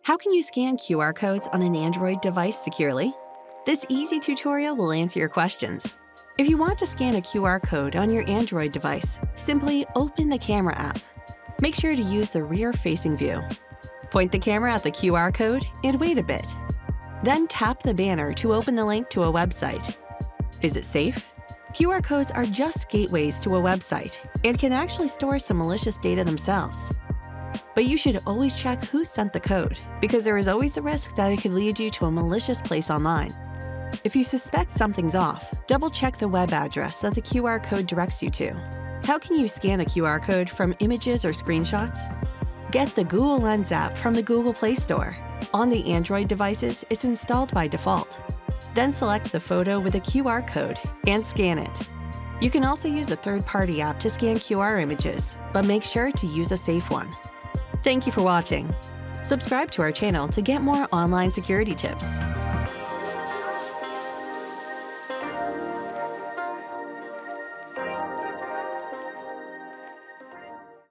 How can you scan QR codes on an Android device securely? This easy tutorial will answer your questions. If you want to scan a QR code on your Android device, simply open the camera app. Make sure to use the rear-facing view. Point the camera at the QR code and wait a bit. Then tap the banner to open the link to a website. Is it safe? QR codes are just gateways to a website and can actually store some malicious data themselves. But you should always check who sent the code, because there is always the risk that it could lead you to a malicious place online. If you suspect something's off, double-check the web address that the QR code directs you to. How can you scan a QR code from images or screenshots? Get the Google Lens app from the Google Play Store. On the Android devices, it's installed by default. Then select the photo with a QR code and scan it. You can also use a third-party app to scan QR images, but make sure to use a safe one. Thank you for watching. Subscribe to our channel to get more online security tips.